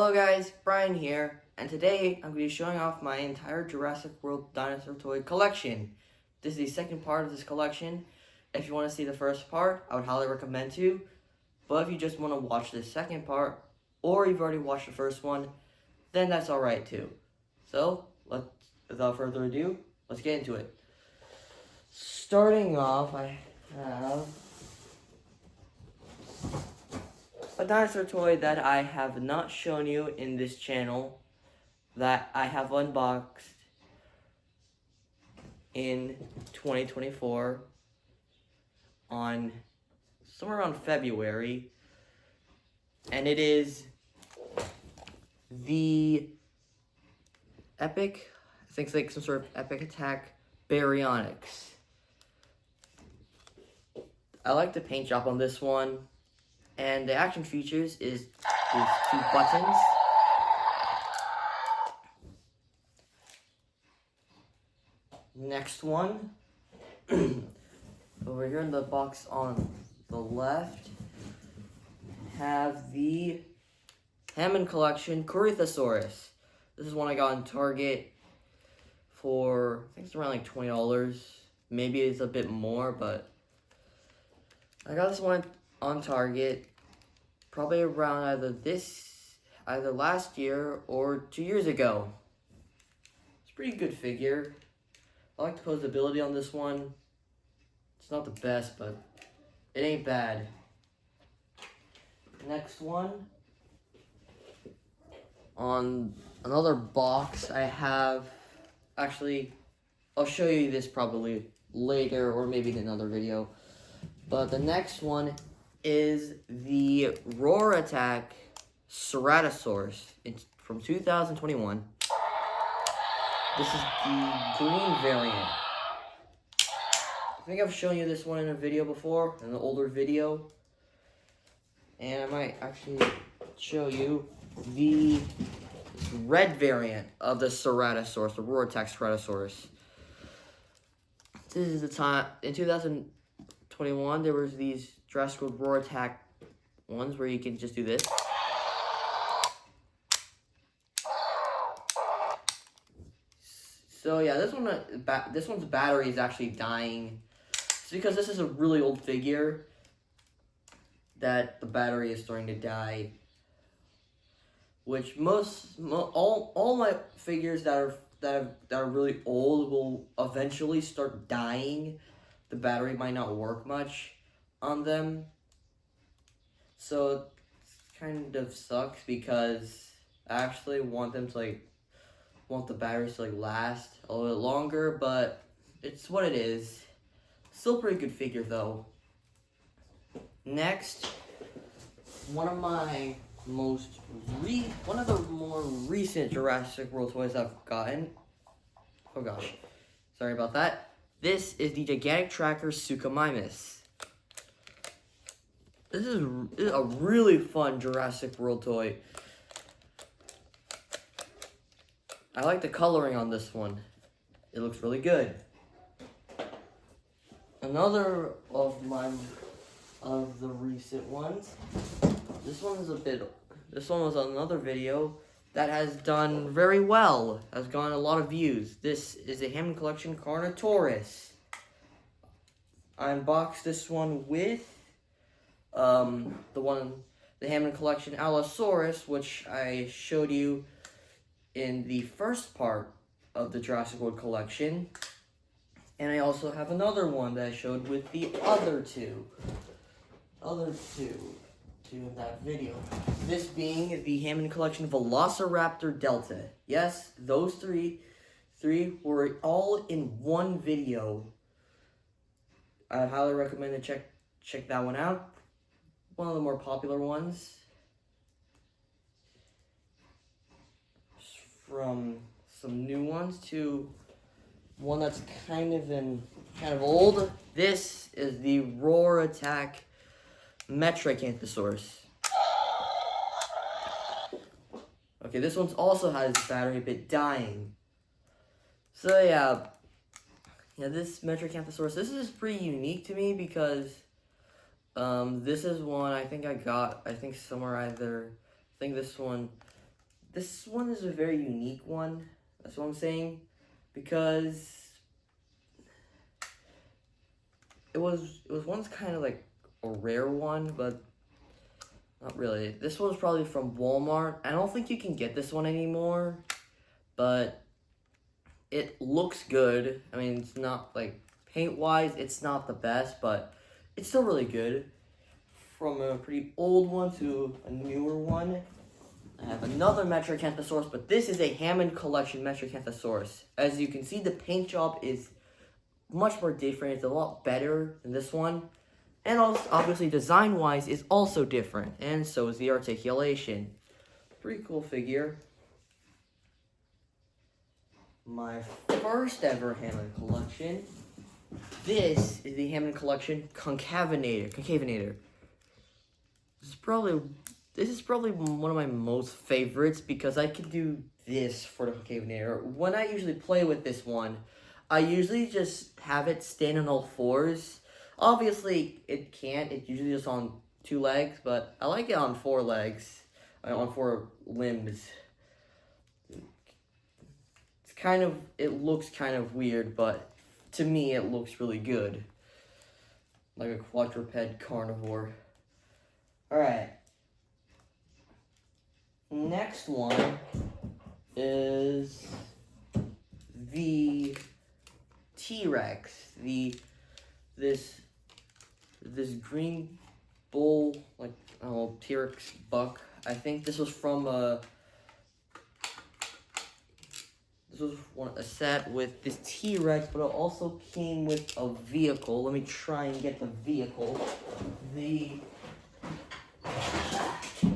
Hello guys, Brian here, and today I'm going to be showing off my entire Jurassic World dinosaur toy collection. This is the second part of this collection. If you want to see the first part, I would highly recommend to, but if you just want to watch the second part, or you've already watched the first one, then that's alright too. So, without further ado, let's get into it. Starting off, I have a dinosaur toy that I have not shown you in this channel that I have unboxed in 2024 on somewhere around February, and it is the Epic, I think it's like some sort of Epic Attack Baryonyx. I like the paint job on this one. And the action features is these two buttons. Next one. Over here in the box on the left, have the Hammond collection Kentrosaurus. This is one I got on Target for, I think it's around like $20. Maybe it's a bit more, but I got this one on Target probably around either last year or 2 years ago. It's a pretty good figure. I like the posability on this one. It's not the best, but it ain't bad. Next one, on another box I have, actually I'll show you this probably later or maybe in another video, but the next one is the Roar Attack Ceratosaurus. It's from 2021. This is the green variant. I think I've shown you this one in a video before, in an older video. And I might actually show you the red variant of the Ceratosaurus, the Roar Attack Ceratosaurus. This is the time, in 2021, there was these Jurassic World Roar Attack ones where you can just do this. So yeah, this one's battery is actually dying. It's because this is a really old figure that the battery is starting to die. Which all my figures that are really old will eventually start dying. The battery might not work much on them, so it kind of sucks because I actually want them to want the batteries to last a little bit longer, but it's what it is. Still pretty good figure though. Next, one of the more recent Jurassic World toys I've gotten. Oh gosh, sorry about that. This is the gigantic tracker Suchomimus. This is a really fun Jurassic World toy. I like the coloring on this one. It looks really good. Another of the recent ones. This one was another video that has done very well. Has gotten a lot of views. This is a Hammond collection Carnotaurus. I unboxed this one with the Hammond collection Allosaurus, which I showed you in the first part of the Jurassic World collection. And I also have another one that I showed with the other two in that video. This being the Hammond collection Velociraptor Delta. Yes, those three were all in one video. I highly recommend to check that one out. One of the more popular ones. From some new ones to one that's kind of old. This is the Roar Attack Metriacanthosaurus. Okay, this one's also has its battery a bit dying. So yeah, this Metriacanthosaurus, this is pretty unique to me because this is one I think I got, somewhere either, I think this one this one is a very unique one. That's what I'm saying, because it was once kind of like a rare one, but not really. This one's probably from Walmart. I don't think you can get this one anymore, but it looks good. I mean, it's not like paint-wise, it's not the best, but it's still really good. From a pretty old one to a newer one, I have another Metriacanthosaurus, but this is a Hammond collection Metriacanthosaurus. As you can see, the paint job is much more different. It's a lot better than this one. And also, obviously, design-wise, is also different. And so is the articulation. Pretty cool figure. My first ever Hammond collection. This is the Hammond collection Concavinator. This is probably one of my most favorites because I can do this for the Concavinator. When I usually play with this one, I usually just have it stand on all fours. Obviously, it can't. It's usually just on 2 legs, but I like it on 4 legs, on 4 limbs. It looks kind of weird, but to me, it looks really good. Like a quadruped carnivore. Alright. Next one is the T-Rex. This green bull, like, T-Rex buck. I think this was from a set with this T-Rex, but it also came with a vehicle. Let me try and get the vehicle.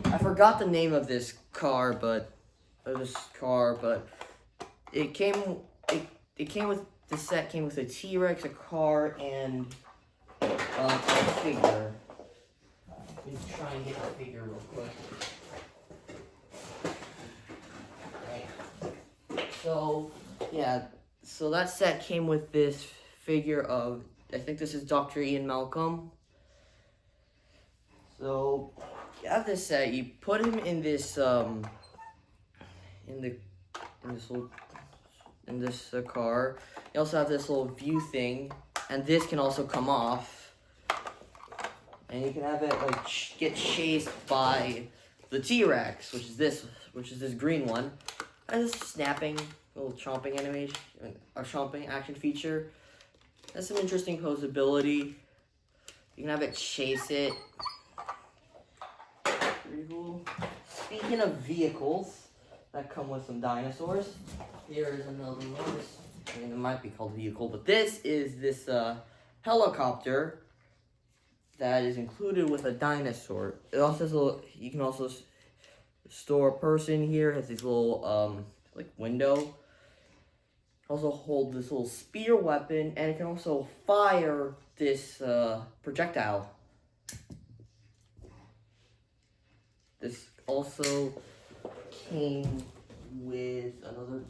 I forgot the name of this car, but it came with the set came with a T-Rex, a car, and a figure. Let me try and get the figure real quick. So, yeah, so that set came with this figure of, I think this is Dr. Ian Malcolm. So, you have this set, you put him in this, in this car. You also have this little view thing, and this can also come off. And you can have it, like, get chased by the T-Rex, which is this green one. And this snapping, little chomping animation, or chomping action feature. Has some interesting posability. You can have it chase it. Pretty cool. Speaking of vehicles that come with some dinosaurs, here is another one. I mean, it might be called a vehicle, but this is this helicopter that is included with a dinosaur. It also has a little, you can also store a person here. It has these little like window. Also hold this little spear weapon, and it can also fire this projectile. This also came with another.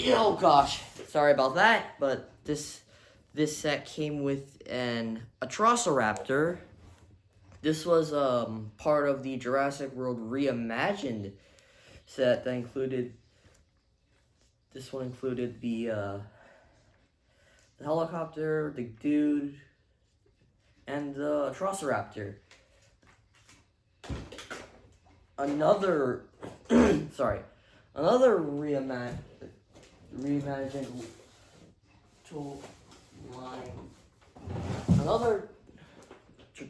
Oh gosh, sorry about that, but this set came with an Atrociraptor. This was part of the Jurassic World Reimagined set that included. This one included the helicopter, the dude, and the Atrociraptor. Another reimagined tool line. Another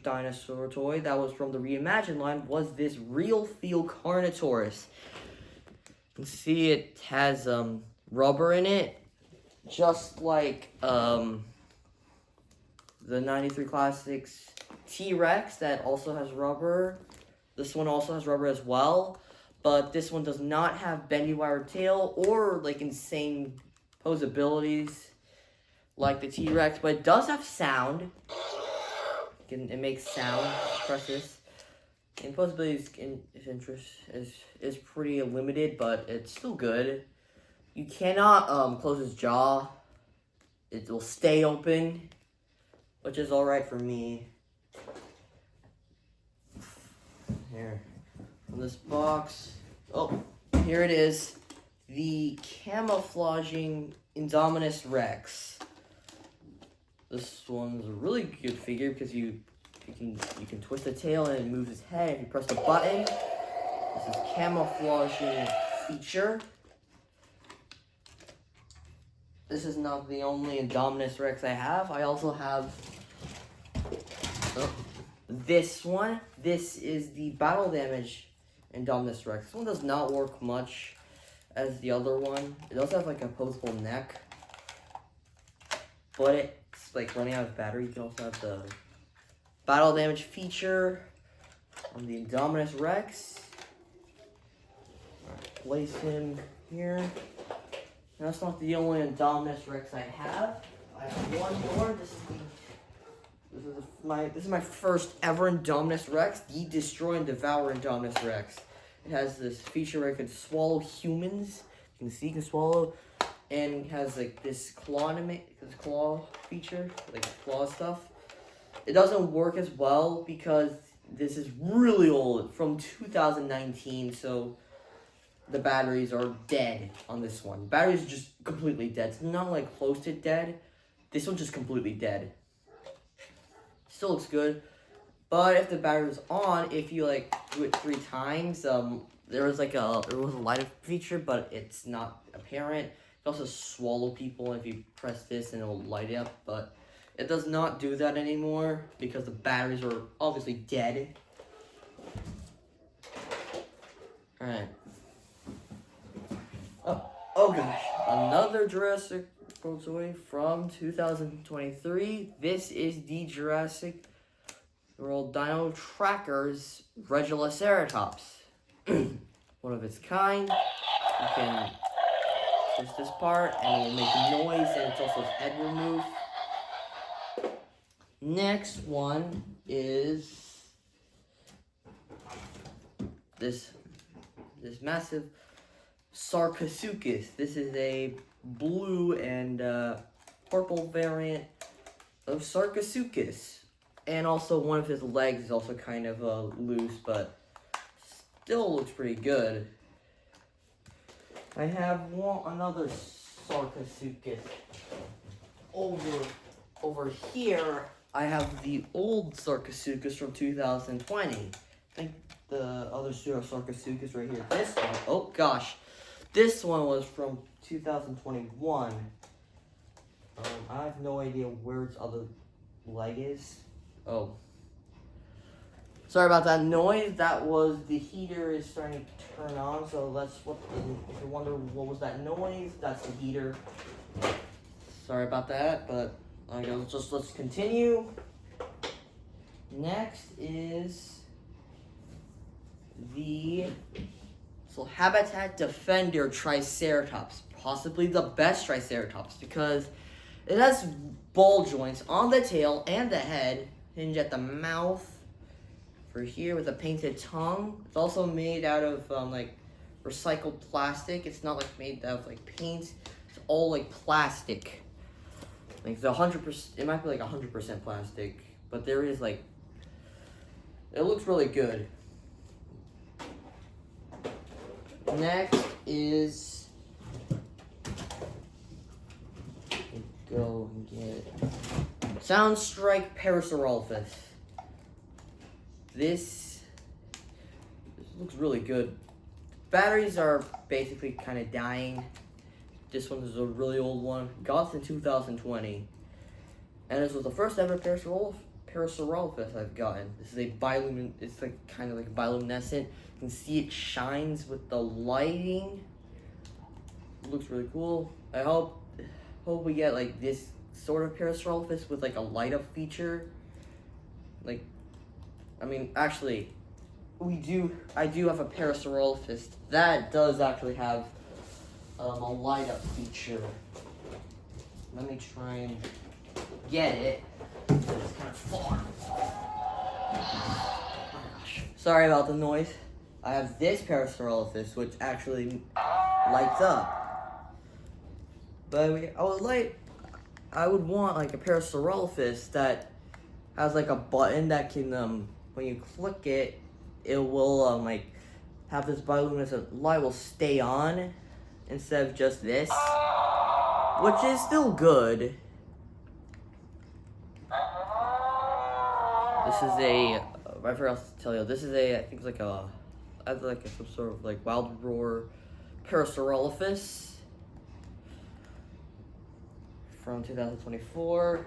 dinosaur toy that was from the Reimagined line was this real feel Carnotaurus. You can see it has rubber in it, just like the 93 Classics T-Rex that also has rubber. This one also has rubber as well, but this one does not have bendy wire tail or like insane posabilities like the T-Rex, but it does have sound. It makes sound. Press this. And posabilities is pretty limited, but it's still good. You cannot close his jaw. It will stay open, which is alright for me. Here, from this box, Oh, here it is. The camouflaging Indominus Rex. This one's a really good figure because you can twist the tail and it moves its head. If you press the button, this is camouflaging feature. This is not the only Indominus Rex I have. I also have this one. This is the battle damage Indominus Rex. This one does not work much as the other one. It does have like a opposable neck, but it's like running out of battery. You can also have the battle damage feature on the Indominus Rex. Right, place him here. And that's not the only Indominus Rex I have. I have one more. This is my first ever Indominus Rex, the Destroy and Devour Indominus Rex. It has this feature where it can swallow humans. You can see it can swallow, and it has like this claw feature, like claw stuff. It doesn't work as well because this is really old, from 2019, so the batteries are dead on this one. Batteries are just completely dead. It's not like close to dead. This one's just completely dead. Still looks good, but if the battery was on, if you like do it 3 times, there was a light up feature, but it's not apparent. You can also swallow people if you press this and it'll light up, but it does not do that anymore because the batteries are obviously dead. Alright. Oh gosh, another Jurassic World toy from 2023. This is the Jurassic World Dino Trackers Regulaceratops. One of its kind. You can twist this part and it will make a noise, and it's also its head removed. Next one is this massive sarcosuchus. This is a blue and purple variant of sarcosuchus, and also one of his legs is also kind of loose, but still looks pretty good. I have another sarcosuchus over here. I have the old sarcosuchus from 2020. I think the other sarcosuchus right here. This one, oh gosh, this one was from 2021. I have no idea where its other leg is. Oh, sorry about that noise. That was the heater is starting to turn on. So if you wonder what was that noise, that's the heater. Sorry about that, but let's continue. Next is the Habitat Defender Triceratops, possibly the best Triceratops because it has ball joints on the tail and the head, hinge at the mouth for here with a painted tongue. It's also made out of like recycled plastic. It's not like made out of like paint. It's all like plastic. Like the 100%, it might be like 100% plastic, but there is like, it looks really good. Next is, go and get Soundstrike Parasaurolophus. This looks really good. Batteries are basically kind of dying. This one is a really old one. Got it in 2020. And this was the first ever Parasaurolophus I've gotten. This is a it's like kind of like bioluminescent. You can see it shines with the lighting. It looks really cool. I hope we get like this sort of Parasaurolophus with like a light up feature. Like, I mean, actually, I do have a Parasaurolophus that does actually have a light up feature. Let me try and get it. It's kind of far. Oh gosh. Sorry about the noise. I have this Parasaurolophus which actually lights up. But I would want like a Parasaurolophus that has like a button that can when you click it, it will like have this bioluminescent light will stay on instead of just this, which is still good. This is a, I forgot to tell you, this is a, I think it's like a, some sort of like wild roar Parasaurolophus from 2024.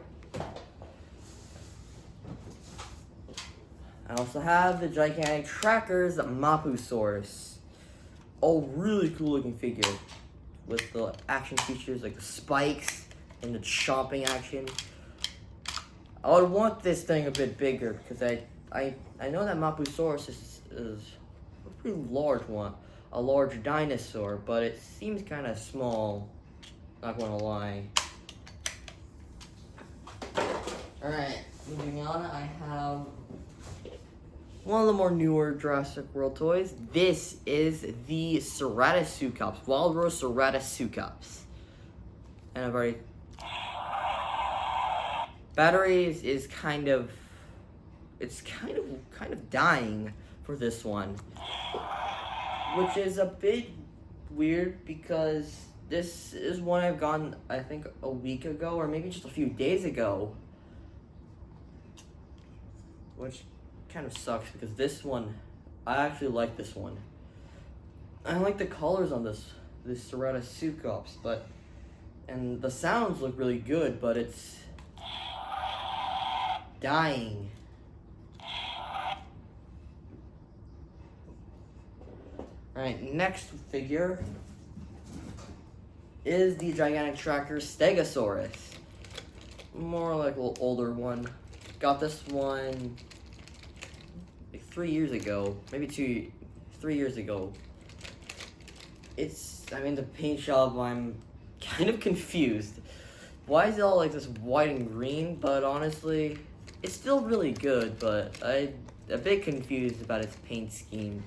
I also have the gigantic trackers Mapusaurus. Oh, really cool looking figure with the action features like the spikes and the chomping action. I would want this thing a bit bigger because I know that Mapusaurus is a pretty large one, a large dinosaur, but it seems kind of small, not gonna lie. Alright, moving on, I have one of the more newer Jurassic World toys. This is the Sarcosuchus, Wild Rose Sarcosuchus. And I've already... Batteries is kind of dying for this one. Which is a bit weird because this is one I've gotten, I think, a week ago or maybe just a few days ago. Which kind of sucks because this one, I actually like this one. I like the colors on this Ceratosuchus, and the sounds look really good, but it's dying. Alright, next figure is the gigantic tracker Stegosaurus. More like a little older one. Got this one like 3 years ago, maybe 3 years ago. I'm in the paint shop, I'm kind of confused. Why is it all like this white and green? But honestly, it's still really good, but I'm a bit confused about its paint scheme.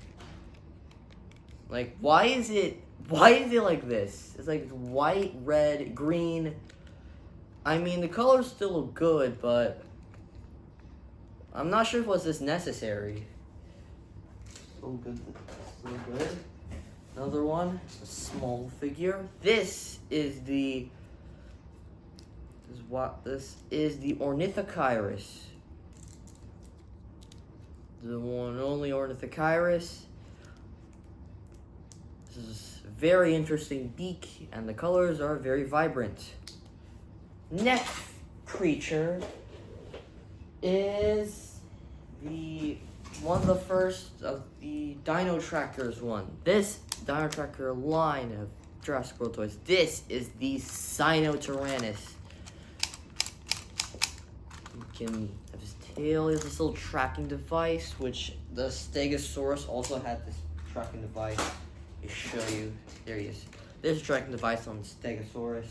Like, why is it like this? It's like white, red, green. I mean, the colors still look good, but I'm not sure if it was this necessary. So good. So good. Another one, a small figure. This is the Ornithochirus. The one and only Ornithochirus. This is a very interesting beak, and the colors are very vibrant. Next creature is one of the first of the Dino Trackers one. This Dino Tracker line of Jurassic World toys. This is the Sinotyrannus. You can have his tail. He has this little tracking device, which the Stegosaurus also had this tracking device. Let me show you. There he is. There's a tracking device on Stegosaurus.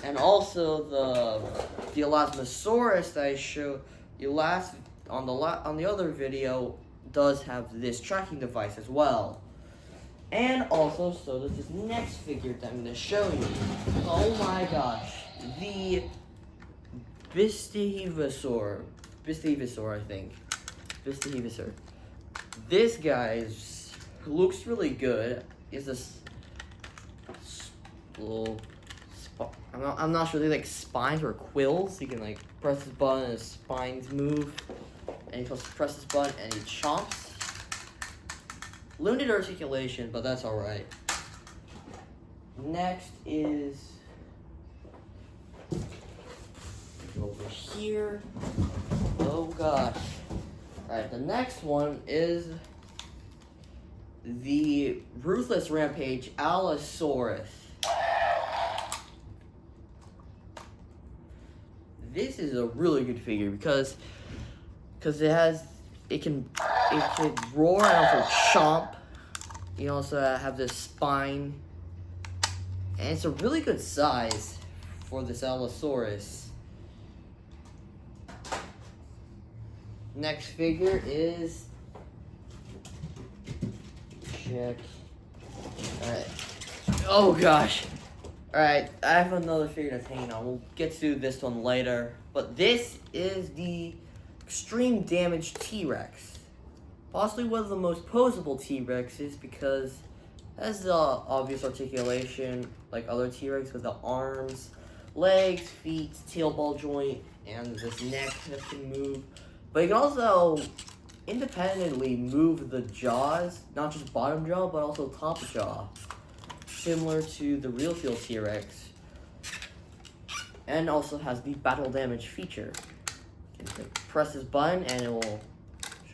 And also the Allosaurus that I showed you on the other video does have this tracking device as well. And also, so does this next figure that I'm going to show you. Oh my gosh. The Bistevosaur, I think. Bistevosaur. This guy looks really good. Is this little... I'm not sure, they like spines or quills. You can like press this button and his spines move. And you press this button and he chomps. Limited articulation, but that's alright. Next is over here. Oh gosh. Alright, the next one is the Ruthless Rampage Allosaurus. This is a really good figure because it can roar and also chomp. You also have this spine, and it's a really good size for this Allosaurus. Next figure is check. All right. Oh gosh. Alright, I have another figure that's hanging on. We'll get to this one later. But this is the Extreme Damage T-Rex. possibly one of the most posable T-Rexes because it has the obvious articulation like other T-Rex with the arms, legs, feet, tail ball joint, and this neck that can move. But it can also independently move the jaws, not just bottom jaw, but also top jaw, similar to the real field T-Rex. And also has the battle damage feature. You can press this button and it will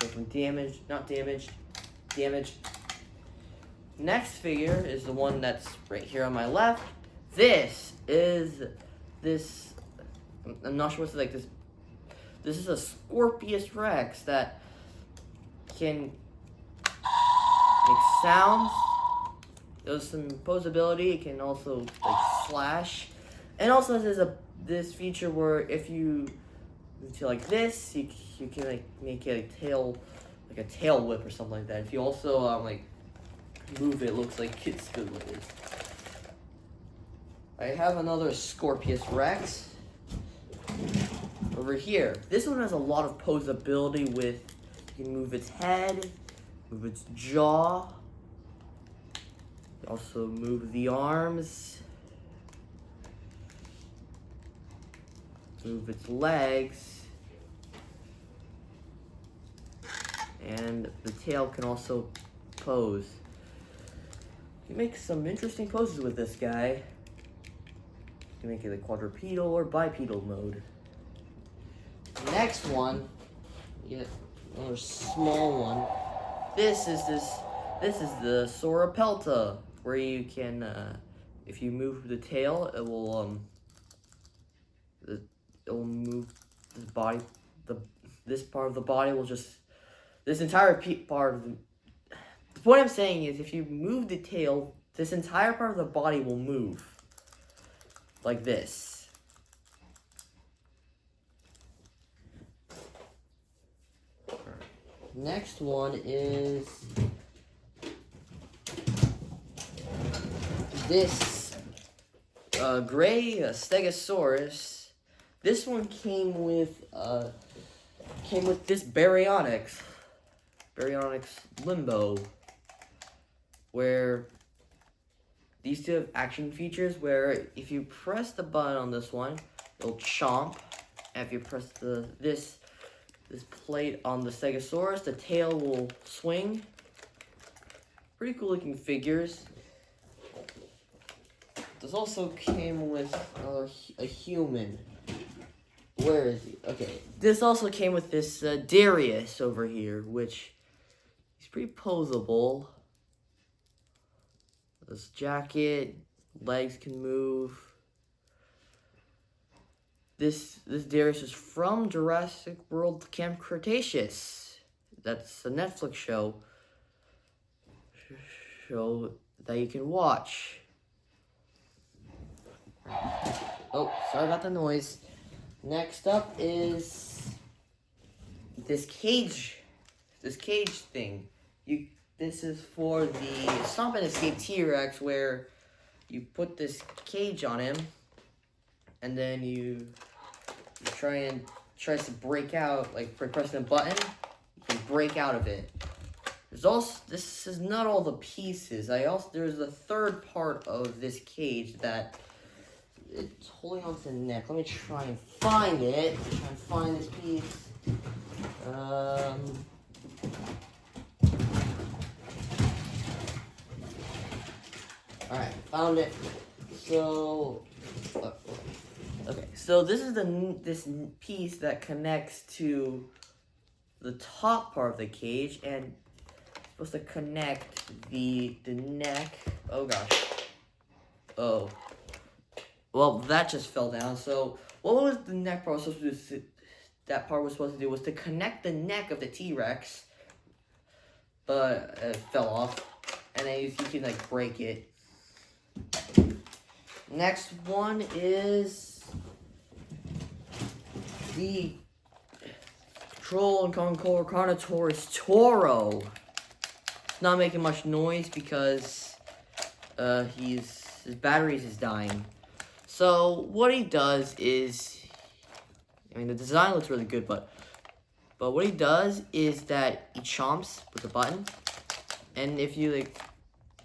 show some damage, not damaged, damaged. Next figure is the one that's right here on my left. This is I'm not sure what's like this. This is a Scorpios Rex that can make sounds. There's some posability. It can also like slash, and also there's this feature where if you do like this, you can like make a tail, like a tail whip or something like that. If you also like move it, looks like it's good with it. I have another Scorpios Rex over here. This one has a lot of posability with, you can move its head, move its jaw, also move the arms, move its legs, and the tail can also pose. You make some interesting poses with this guy. You can make it a quadrupedal or bipedal mode. Next one, yeah, another small one. This is the Sauropelta, where you can, if you move the tail, it will move this body. This part of the body will just, this entire part of the point I'm saying is, if you move the tail, this entire part of the body will move. Like this. Next one is this gray Stegosaurus. This one came with this Baryonyx Limbo, where these two have action features where if you press the button on this one, it'll chomp. And if you press this plate on the Stegosaurus, the tail will swing. Pretty cool looking figures. This also came with a human. Where is he? Okay. This also came with this Darius over here, which he's pretty posable. This jacket, legs can move. This Darius is from Jurassic World Camp Cretaceous. That's a Netflix show that you can watch. Oh, sorry about the noise. Next up is this cage thing. This is for the Stomp and Escape T-Rex, where you put this cage on him, and then you tries to break out, like by pressing a button, you can break out of it. There's also, this is not all the pieces. There's a third part of this cage that it's holding onto the neck. Let me try and find it. Try and find this piece. Alright, found it. So, okay. So this is this piece that connects to the top part of the cage, and it's supposed to connect the neck. Oh gosh. Oh. Well, that just fell down. So what was the neck part supposed to do? That part was supposed to do was to connect the neck of the T-Rex, but it fell off, and then you can like break it. Next one is the Troll and Concord Carnotaurus Toro. Not making much noise because his batteries is dying. So what he does is, I mean, the design looks really good, but But what he does is that he chomps with the button. And if you like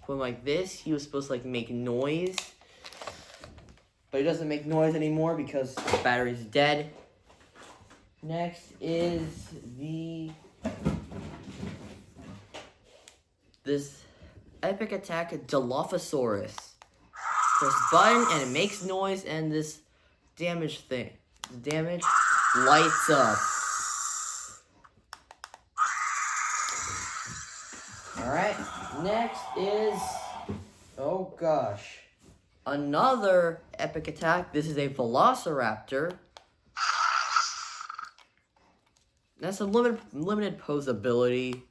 put him like this, he was supposed to like make noise. But he doesn't make noise anymore because the battery's dead. Next is this epic attack Dilophosaurus. Press button and it makes noise, and this damage thing, the damage lights up. Alright, next is, oh gosh, another epic attack. This is a Velociraptor. That's a limited posability.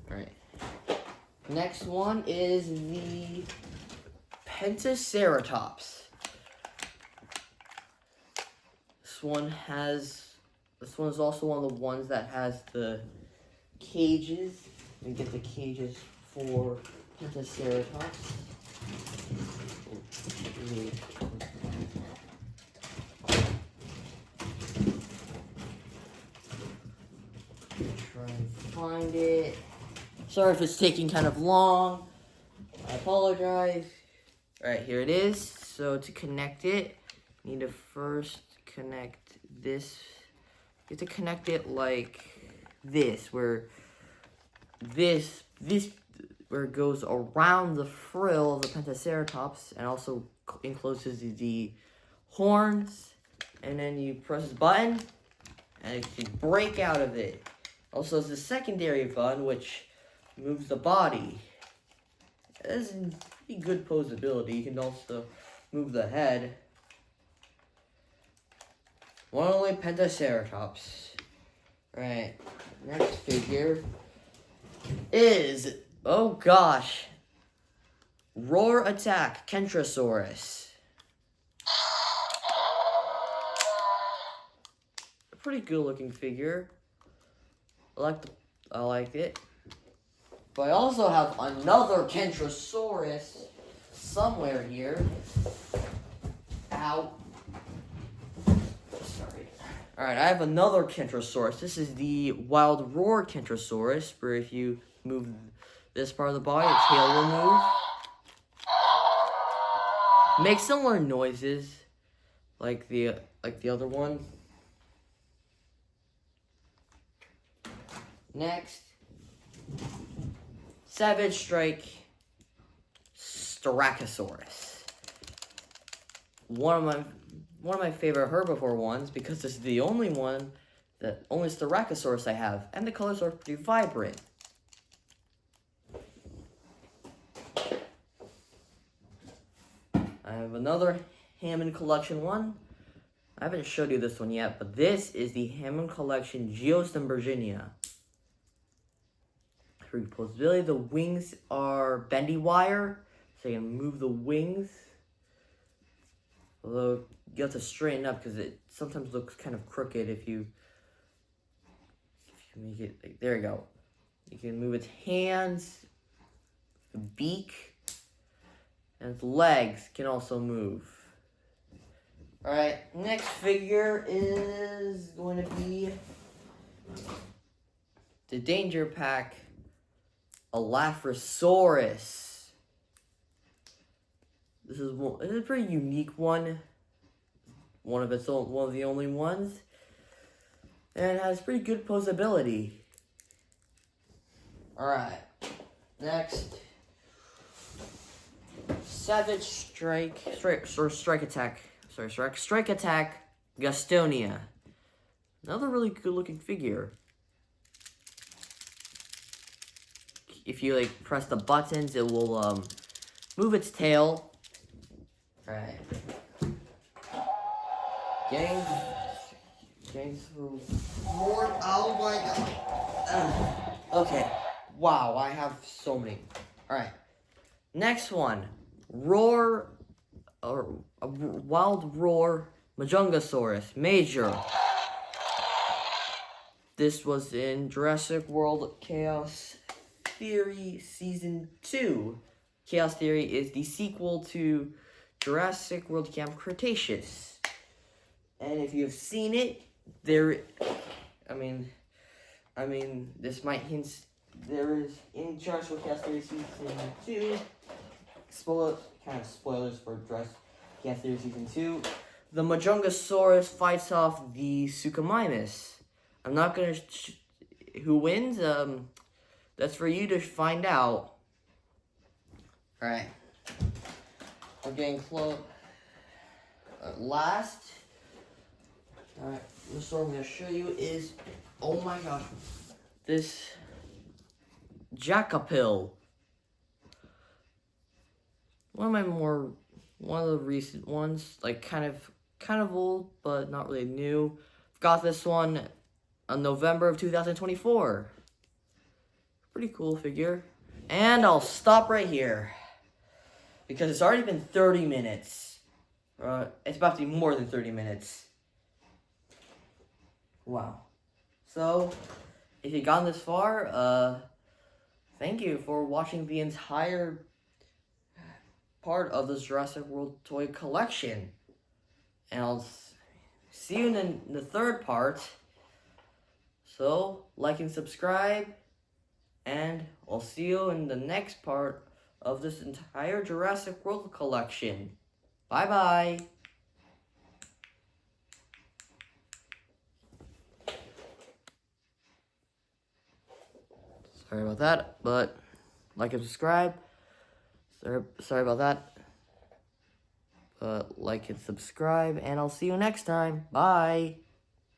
Alright. Next one is the Pentaceratops. This one is also one of the ones that has the cages. We get the cages for Pentaceratops. Try and find it. Sorry if it's taking kind of long. I apologize. Alright, here it is. So to connect it, you need to first connect this. You have to connect it like this, where where it goes around the frill of the Pentaceratops and also encloses the horns. And then you press this button and it can break out of it. Also, there's a secondary button which moves the body. It has pretty good posability. You can also move the head. One only Pentaceratops. Right. Next figure is, oh gosh, Roar Attack Kentrosaurus. A pretty good looking figure. I like it. But I also have another kentrosaurus somewhere here. Ow. Sorry. Alright, I have another kentrosaurus. This is the Wild Roar Kentrosaurus, where if you move this part of the body, the tail will move. Makes similar noises like the other one. Next, Savage Strike Styracosaurus. One of my favorite herbivore ones, because this is the only one that only Styracosaurus I have, and the colors are pretty vibrant. I have another Hammond Collection one. I haven't showed you this one yet, but this is the Hammond Collection Geostem. Posability. The wings are bendy wire, so you can move the wings. Although you have to straighten up because it sometimes looks kind of crooked if you make it like, there you go. You can move its hands, the beak, and its legs can also move. Alright, next figure is going to be the Danger Pack Allosaurus. This is a pretty unique one. One of the only ones. And it has pretty good posability. Alright. Next. Savage Strike Attack Gastonia. Another really good looking figure. If you like press the buttons, it will move its tail. Alright. Getting through more. Oh my god. Okay. Wow, I have so many. Alright. Next one. Wild Roar Majungasaurus Major. This was in Jurassic World Chaos Theory Season 2. Chaos Theory is the sequel to Jurassic World Camp Cretaceous. And if you've seen it, this might hint. There is in Jurassic World Season 2. Spoilers for Jurassic World Season 2. The Metriacanthosaurus fights off the Suchomimus. I'm not gonna. Who wins? That's for you to find out. All right. We're getting close. Last. All right. The story I'm gonna show you is. Oh my gosh. This Jackapil. One of the recent ones, like kind of old, but not really new. Got this one in November of 2024. Pretty cool figure. And I'll stop right here because it's already been 30 minutes. It's about to be more than 30 minutes. Wow. So, if you've gotten this far, thank you for watching the entire part of this Jurassic World toy collection. And I'll see you in the third part. So, like and subscribe. And I'll see you in the next part of this entire Jurassic World collection. Bye-bye. Sorry about that, but like and subscribe. Sorry about that. But like and subscribe, and I'll see you next time. Bye.